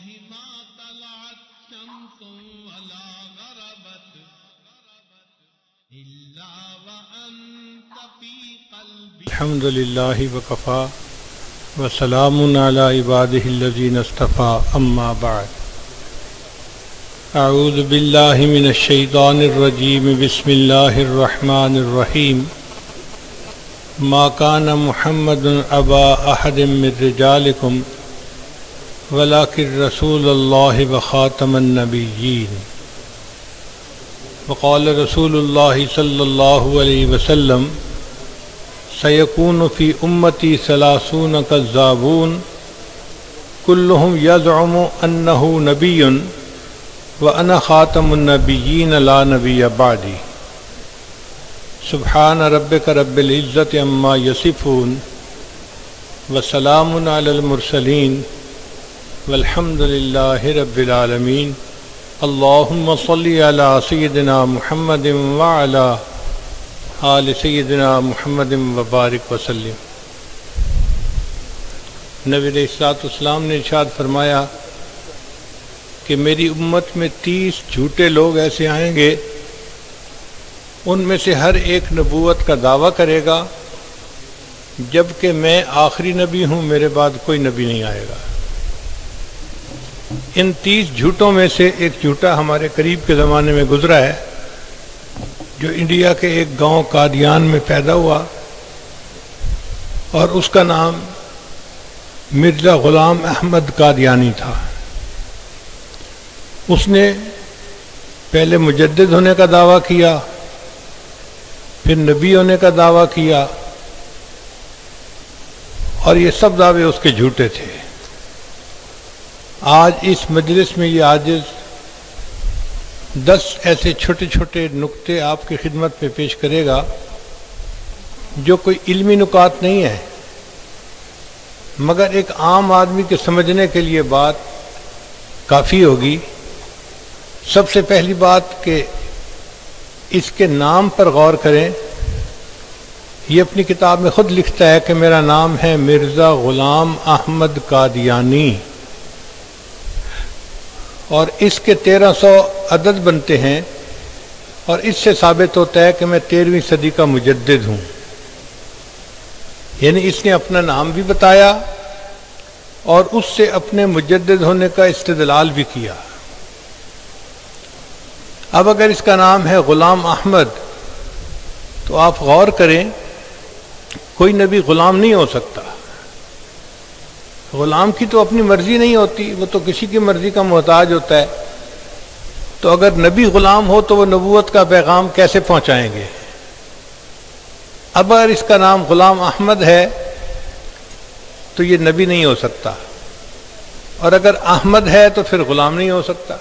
ما طلعت شمس ولا غربت إلا وأنت في قلبي. الحمد لله وكفى وسلام على عباده الذين اصطفى أما بعد. أعوذ بالله من الشيطان الرجيم. بسم الله الرحمن الرحيم. ما كان محمد أبا أحد من رجالكم ولكن رسول الله وخاتم النبيين. وقال رسول الله صلى الله عليه وسلم سيكون في أمتي 30 كذابون كلهم يزعم أنه نبي وأنا خاتم النبيين لا نبي بعدي. سبحان ربك رب العزة عما يصفون وسلام على المرسلين والحمد لله رب العالمين. اللهم صل على سيدنا محمد وعلى آل سیدنا محمد وبارک وسلم. نبی علیہ الصلوۃ والسلام نے ارشاد فرمایا کہ میری امت میں 30 جھوٹے لوگ ایسے آئیں گے، ان میں سے ہر ایک نبوت کا دعویٰ کرے گا، جبکہ میں آخری نبی ہوں، میرے بعد کوئی نبی نہیں آئے گا. ان 30 جھوٹوں میں سے ایک جھوٹا ہمارے قریب کے زمانے میں گزرا ہے، جو انڈیا کے ایک گاؤں قادیان میں پیدا ہوا، اور اس کا نام مرزا غلام احمد قادیانی تھا. اس نے پہلے مجدد ہونے کا دعویٰ کیا، پھر نبی ہونے کا دعویٰ کیا، اور یہ سب دعوے اس کے جھوٹے تھے. آج اس مجلس میں یہ عاجز 10 ایسے چھوٹے چھوٹے نکتے آپ کی خدمت میں پیش کرے گا، جو کوئی علمی نکات نہیں ہے، مگر ایک عام آدمی کے سمجھنے کے لیے بات کافی ہوگی. سب سے پہلی بات کہ اس کے نام پر غور کریں. یہ اپنی کتاب میں خود لکھتا ہے کہ میرا نام ہے مرزا غلام احمد قادیانی، اور اس کے 1300 عدد بنتے ہیں، اور اس سے ثابت ہوتا ہے کہ میں 13ویں صدی کا مجدد ہوں. یعنی اس نے اپنا نام بھی بتایا اور اس سے اپنے مجدد ہونے کا استدلال بھی کیا. اب اگر اس کا نام ہے غلام احمد، تو آپ غور کریں، کوئی نبی غلام نہیں ہو سکتا. غلام کی تو اپنی مرضی نہیں ہوتی، وہ تو کسی کی مرضی کا محتاج ہوتا ہے. تو اگر نبی غلام ہو تو وہ نبوت کا پیغام کیسے پہنچائیں گے؟ اب اگر اس کا نام غلام احمد ہے تو یہ نبی نہیں ہو سکتا، اور اگر احمد ہے تو پھر غلام نہیں ہو سکتا.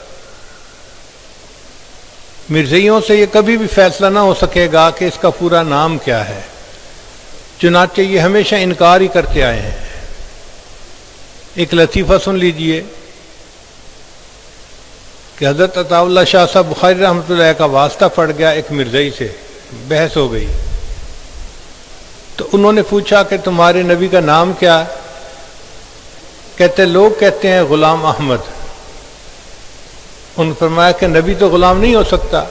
مرزائیوں سے یہ کبھی بھی فیصلہ نہ ہو سکے گا کہ اس کا پورا نام کیا ہے، چنانچہ یہ ہمیشہ انکار ہی کرتے آئے ہیں. ایک لطیفہ سن لیجئے کہ حضرت عطا اللہ شاہ صاحب بخاری رحمۃ اللہ کا واسطہ پڑ گیا ایک مرزائی سے، بحث ہو گئی. تو انہوں نے پوچھا کہ تمہارے نبی کا نام کیا ہے؟ کہتے لوگ کہتے ہیں غلام احمد. انہوں نے فرمایا کہ نبی تو غلام نہیں ہو سکتا.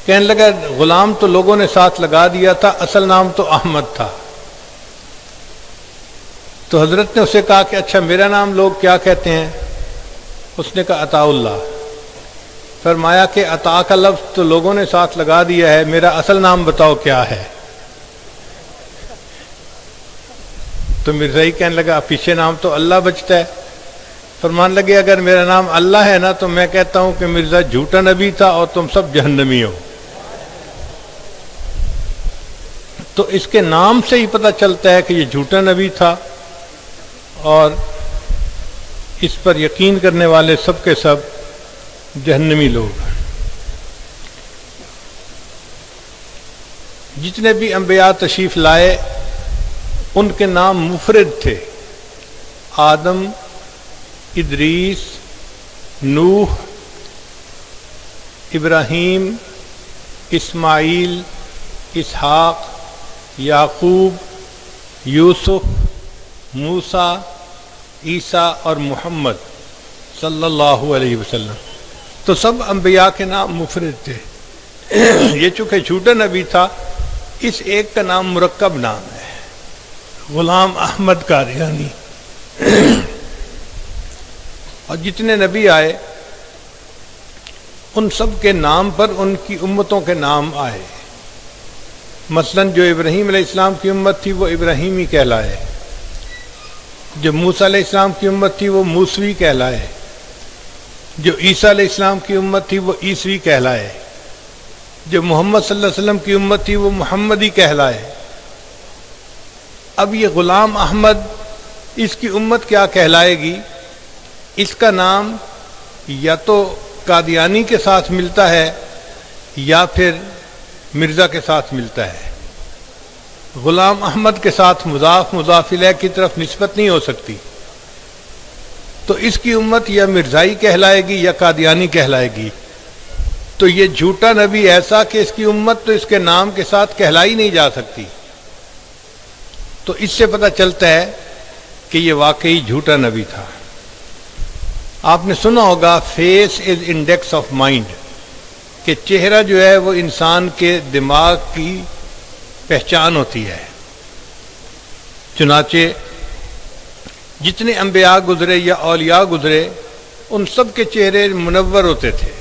کہنے لگا غلام تو لوگوں نے ساتھ لگا دیا تھا، اصل نام تو احمد تھا. تو حضرت نے اسے کہا کہ اچھا میرا نام لوگ کیا کہتے ہیں؟ اس نے کہا عطا اللہ. فرمایا کہ عطا کا لفظ تو لوگوں نے ساتھ لگا دیا ہے، میرا اصل نام بتاؤ کیا ہے؟ تو مرزائی کہنے لگا پیچھے نام تو اللہ بچتا ہے. فرمان لگے اگر میرا نام اللہ ہے نا، تو میں کہتا ہوں کہ مرزا جھوٹا نبی تھا اور تم سب جہنمی ہو. تو اس کے نام سے ہی پتہ چلتا ہے کہ یہ جھوٹا نبی تھا، اور اس پر یقین کرنے والے سب کے سب جہنمی لوگ. جتنے بھی انبیاء تشریف لائے ان کے نام مفرد تھے. آدم، ادریس، نوح، ابراہیم، اسماعیل، اسحاق، یعقوب، یوسف، موسیٰ، عیسیٰ اور محمد. صلی اللہ علیہ وسلم. تو سب انبیاء کے نام مفرد تھے. یہ چونکہ جھوٹا نبی تھا اس ایک کا نام مرکب نام ہے، غلام احمد قادیانی. اور جتنے نبی آئے ان سب کے نام پر ان کی امتوں کے نام آئے. مثلا جو ابراہیم علیہ السلام کی امت تھی وہ ابراہیمی کہلائے، جو موسیٰ علیہ السلام کی امت تھی وہ موسوی کہلائے، جو عیسیٰ علیہ السلام کی امت تھی وہ عیسوی کہلائے، جو محمد صلی اللہ علیہ وسلم کی امت تھی وہ محمدی کہلائے. اب یہ غلام احمد اس کی امت کیا کہلائے گی؟ اس کا نام یا تو قادیانی کے ساتھ ملتا ہے یا پھر مرزا کے ساتھ ملتا ہے. غلام احمد کے ساتھ مضاف الیہ کی طرف نسبت نہیں ہو سکتی. تو اس کی امت یا مرزائی کہلائے گی یا قادیانی کہلائے گی. تو یہ جھوٹا نبی ایسا کہ اس کی امت تو اس کے نام کے ساتھ کہلائی نہیں جا سکتی. تو اس سے پتہ چلتا ہے کہ یہ واقعی جھوٹا نبی تھا. آپ نے سنا ہوگا face is index of mind, کہ چہرہ جو ہے وہ انسان کے دماغ کی پہچان ہوتی ہے. چنانچہ جتنے انبیاء گزرے یا اولیاء گزرے ان سب کے چہرے منور ہوتے تھے.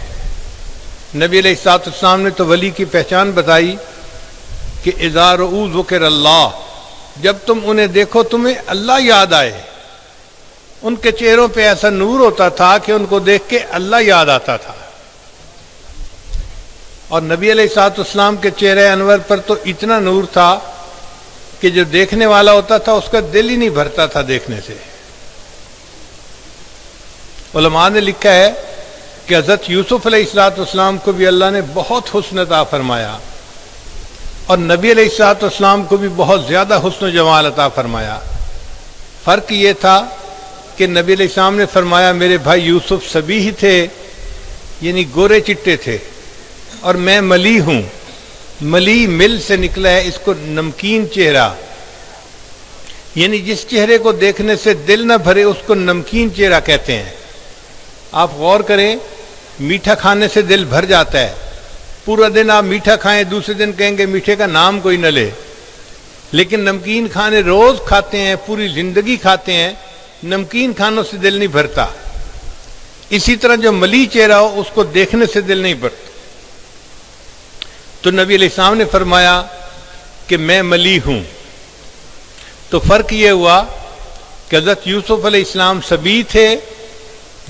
نبی علیہ الصلوۃ والسلام نے تو ولی کی پہچان بتائی کہ اذا رؤوا ذکر اللہ، جب تم انہیں دیکھو تمہیں اللہ یاد آئے. ان کے چہروں پہ ایسا نور ہوتا تھا کہ ان کو دیکھ کے اللہ یاد آتا تھا. اور نبی علیہ الصلوۃ والسلام کے چہرے انور پر تو اتنا نور تھا کہ جو دیکھنے والا ہوتا تھا اس کا دل ہی نہیں بھرتا تھا دیکھنے سے. علماء نے لکھا ہے کہ حضرت یوسف علیہ الصلوۃ والسلام کو بھی اللہ نے بہت حسن عطا فرمایا اور نبی علیہ الصلوۃ والسلام کو بھی بہت زیادہ حسن و جمال عطا فرمایا. فرق یہ تھا کہ نبی علیہ السلام نے فرمایا میرے بھائی یوسف سبیح تھے، یعنی گورے چٹے تھے، اور میں ملی ہوں. ملی مل سے نکلا ہے، اس کو نمکین چہرہ، یعنی جس چہرے کو دیکھنے سے دل نہ بھرے اس کو نمکین چہرہ کہتے ہیں. آپ غور کریں، میٹھا کھانے سے دل بھر جاتا ہے. پورا دن آپ میٹھا کھائیں، دوسرے دن کہیں گے میٹھے کا نام کوئی نہ لے. لیکن نمکین کھانے روز کھاتے ہیں، پوری زندگی کھاتے ہیں، نمکین کھانوں سے دل نہیں بھرتا. اسی طرح جو ملی چہرہ ہو اس کو دیکھنے سے دل نہیں بھرتا. تو نبی علیہ السلام نے فرمایا کہ میں ملی ہوں. تو فرق یہ ہوا کہ حضرت یوسف علیہ السلام سبی تھے،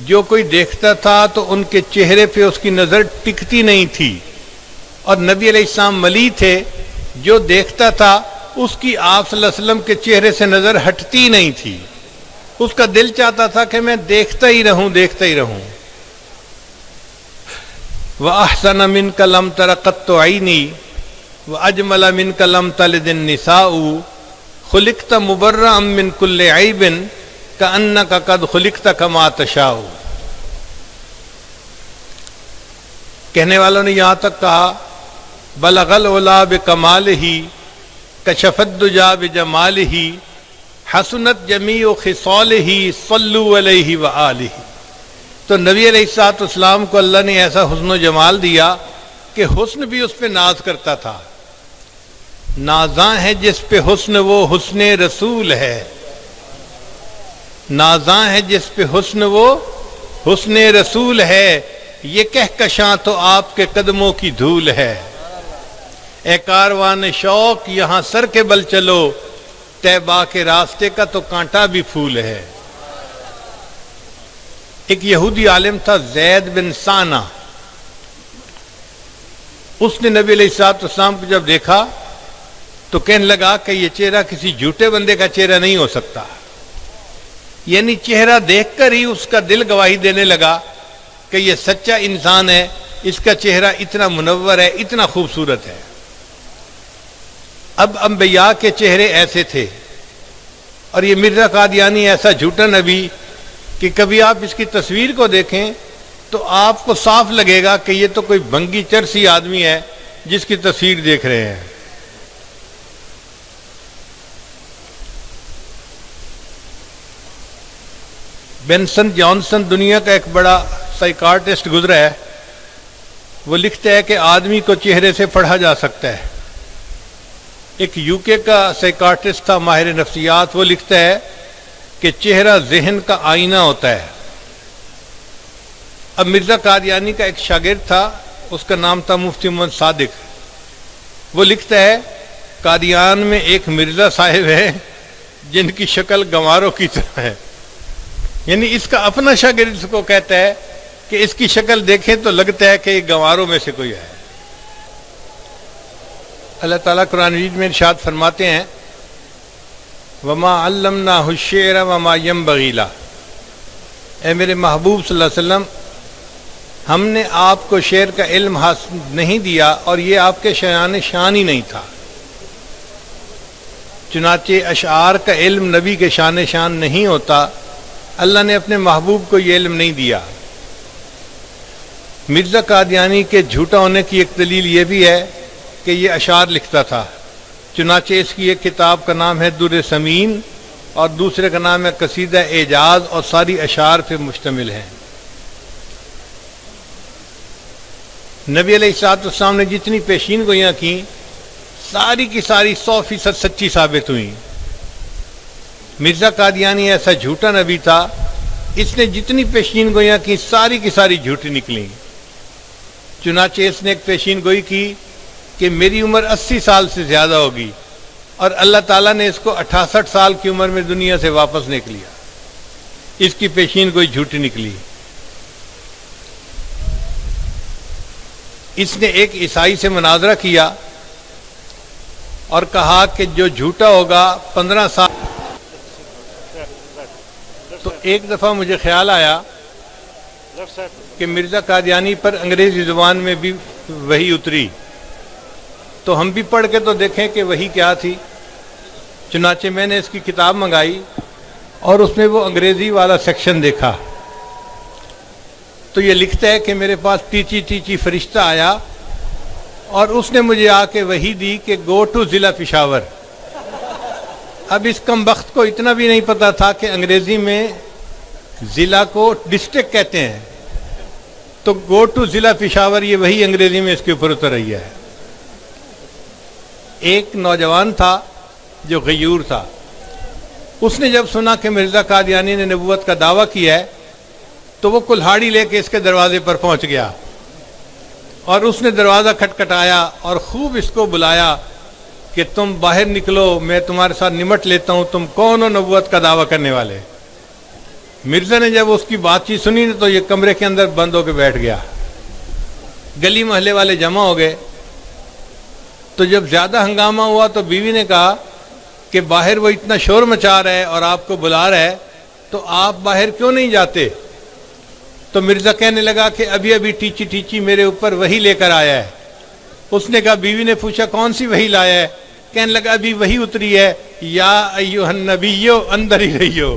جو کوئی دیکھتا تھا تو ان کے چہرے پہ اس کی نظر ٹکتی نہیں تھی، اور نبی علیہ السلام ملی تھے، جو دیکھتا تھا اس کی آپ صلی اللہ علیہ وسلم کے چہرے سے نظر ہٹتی نہیں تھی. اس کا دل چاہتا تھا کہ میں دیکھتا ہی رہوں دیکھتا ہی رہوں. وَأَحْسَنَ مِنْكَ لَمْ تَرَ قَطُّ عَيْنِي وَأَجْمَلَ مِنْكَ لَمْ تَلِدِ النِّسَاءُ خُلِقْتَ مُبَرَّأً مِنْ كُلِّ عَيْبٍ كَأَنَّكَ قَدْ خُلِقْتَ كَمَا تَشَاءُ. کہنے والوں نے یہاں تک کہا بلغ العلا بکمالہ کشف الدجا بجمالہ حسنت جمیع خصالہ صلوا علیہ وآلہ. تو نبی علیہ الصلوۃ والسلام کو اللہ نے ایسا حسن و جمال دیا کہ حسن بھی اس پہ ناز کرتا تھا. نازاں ہے جس پہ حسن وہ حسن رسول ہے. نازاں ہے جس پہ حسن وہ حسن رسول ہے. یہ کہکشاں تو آپ کے قدموں کی دھول ہے. اے کاروان شوق یہاں سر کے بل چلو، طیبہ کے راستے کا تو کانٹا بھی پھول ہے. ایک یہودی عالم تھا زید بن سانہ. اس نے نبی علیہ الصلوۃ والسلام کو جب دیکھا تو کہنے لگا کہ یہ چہرہ کسی جھوٹے بندے کا چہرہ نہیں ہو سکتا. یعنی چہرہ دیکھ کر ہی اس کا دل گواہی دینے لگا کہ یہ سچا انسان ہے، اس کا چہرہ اتنا منور ہے، اتنا خوبصورت ہے. اب انبیاء کے چہرے ایسے تھے، اور یہ مرزا قادیانی ایسا جھوٹا نبی کہ کبھی آپ اس کی تصویر کو دیکھیں تو آپ کو صاف لگے گا کہ یہ تو کوئی بھنگی چرسی آدمی ہے جس کی تصویر دیکھ رہے ہیں. بینسن جانسن دنیا کا ایک بڑا سائیکارٹسٹ گزرا ہے، وہ لکھتا ہے کہ آدمی کو چہرے سے پڑھا جا سکتا ہے۔ ایک یو کے کا سائیکارٹسٹ تھا، ماہر نفسیات، وہ لکھتا ہے کہ چہرہ ذہن کا آئینہ ہوتا ہے۔ اب مرزا قادیانی کا ایک شاگرد تھا، اس کا نام تھا مفتی محمد صادق، وہ لکھتا ہے قادیان میں ایک مرزا صاحب ہے جن کی شکل گنواروں کی طرح ہے، یعنی اس کا اپنا شاگرد اس کو کہتا ہے کہ اس کی شکل دیکھیں تو لگتا ہے کہ یہ گنواروں میں سے کوئی ہے۔ اللہ تعالیٰ قرآن مجید میں ارشاد فرماتے ہیں وَمَا عَلَّمْنَاهُ الشِّعْرَ وَمَا يَنبَغِي لَهُ، اے میرے محبوب صلی اللہ علیہ وسلم، ہم نے آپ کو شعر کا علم حاصل نہیں دیا اور یہ آپ کے شان ہی نہیں تھا۔ چنانچہ اشعار کا علم نبی کے شان نہیں ہوتا، اللہ نے اپنے محبوب کو یہ علم نہیں دیا۔ مرزا قادیانی کے جھوٹا ہونے کی ایک دلیل یہ بھی ہے کہ یہ اشعار لکھتا تھا، چنانچہ اس کی ایک کتاب کا نام ہے در ثمین اور دوسرے کا نام ہے قصیدہ اعجاز، اور ساری اشعار پہ مشتمل ہیں۔ نبی علیہ السلام نے جتنی پیشین گوئیاں کیں ساری کی ساری 100% سچی ثابت ہوئیں۔ مرزا قادیانی ایسا جھوٹا نبی تھا، اس نے جتنی پیشین گوئیاں کی ساری کی ساری جھوٹی نکلیں۔ چنانچہ اس نے ایک پیشین گوئی کی کہ میری عمر 80 سال سے زیادہ ہوگی، اور اللہ تعالیٰ نے اس کو 68 سال کی عمر میں دنیا سے واپس نکلیا۔ اس کی پیشین گوئی جھوٹی نکلی۔ اس نے ایک عیسائی سے مناظرہ کیا اور کہا کہ جو جھوٹا ہوگا 15 سال۔ تو ایک دفعہ مجھے خیال آیا کہ مرزا قادیانی پر انگریزی زبان میں بھی وحی اتری، تو ہم بھی پڑھ کے تو دیکھیں کہ وحی کیا تھی۔ چنانچہ میں نے اس کی کتاب منگائی اور اس میں وہ انگریزی والا سیکشن دیکھا، تو یہ لکھتا ہے کہ میرے پاس ٹیچی فرشتہ آیا اور اس نے مجھے آ کے وحی دی کہ گو ٹو ضلع پشاور۔ اب اس کم بخت کو اتنا بھی نہیں پتا تھا کہ انگریزی میں ضلع کو ڈسٹرکٹ کہتے ہیں، تو گو ٹو ضلع پشاور یہ وہی انگریزی میں اس کے اوپر اتر رہی ہے۔ ایک نوجوان تھا جو غیور تھا، اس نے جب سنا کہ مرزا قادیانی نے نبوت کا دعویٰ کیا ہے تو وہ کلہاڑی لے کے اس کے دروازے پر پہنچ گیا اور اس نے دروازہ کھٹکھٹایا اور خوب اس کو بلایا کہ تم باہر نکلو، میں تمہارے ساتھ نمٹ لیتا ہوں، تم کون ہو نبوت کا دعویٰ کرنے والے۔ مرزا نے جب اس کی بات چیت سنی تو یہ کمرے کے اندر بند ہو کے بیٹھ گیا۔ گلی محلے والے جمع ہو گئے، تو جب زیادہ ہنگامہ ہوا تو بیوی نے کہا کہ باہر وہ اتنا شور مچا رہا ہے اور آپ کو بلا رہا ہے تو آپ باہر کیوں نہیں جاتے؟ تو مرزا کہنے لگا کہ ابھی ٹیچی میرے اوپر وحی لے کر آیا ہے۔ اس نے کہا، بیوی نے پوچھا کون سی وحی لایا ہے؟ کہنے لگا ابھی وحی اتری ہے، یا ایھا النبیو اندر ہی رہیو۔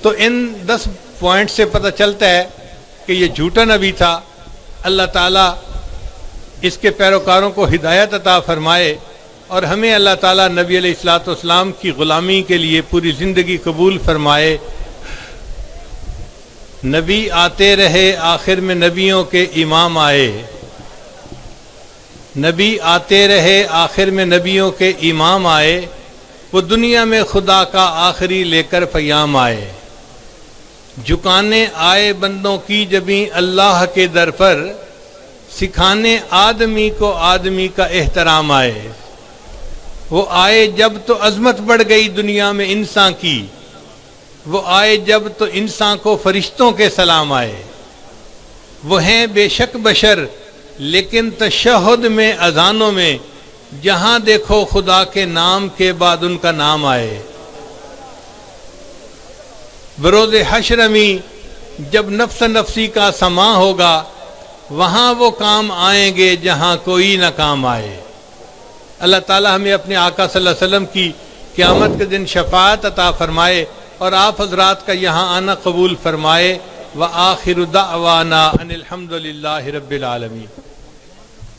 تو ان 10 پوائنٹ سے پتہ چلتا ہے کہ یہ جھوٹا نبی تھا۔ اللہ تعالیٰ اس کے پیروکاروں کو ہدایت عطا فرمائے اور ہمیں اللہ تعالیٰ نبی علیہ الصلوۃ والسلام کی غلامی کے لیے پوری زندگی قبول فرمائے۔ نبی آتے رہے، آخر میں نبیوں کے امام آئے۔ نبی آتے رہے، آخر میں نبیوں کے امام آئے، وہ دنیا میں خدا کا آخری لے کر پیام آئے۔ جھکانے آئے بندوں کی جبیں اللہ کے در پر، سکھانے آدمی کو آدمی کا احترام آئے۔ وہ آئے جب تو عظمت بڑھ گئی دنیا میں انسان کی، وہ آئے جب تو انسان کو فرشتوں کے سلام آئے۔ وہ ہیں بے شک بشر لیکن تشہد میں اذانوں میں، جہاں دیکھو خدا کے نام کے بعد ان کا نام آئے۔ بروز حشر میں جب نفس نفسی کا سما ہوگا، وہاں وہ کام آئیں گے جہاں کوئی نہ کام آئے۔ اللہ تعالی ہمیں اپنے آقا صلی اللہ علیہ وسلم کی قیامت کے دن شفاعت عطا فرمائے اور آپ حضرات کا یہاں آنا قبول فرمائے۔ وآخر دعوانا ان الحمد للہ رب العالمین۔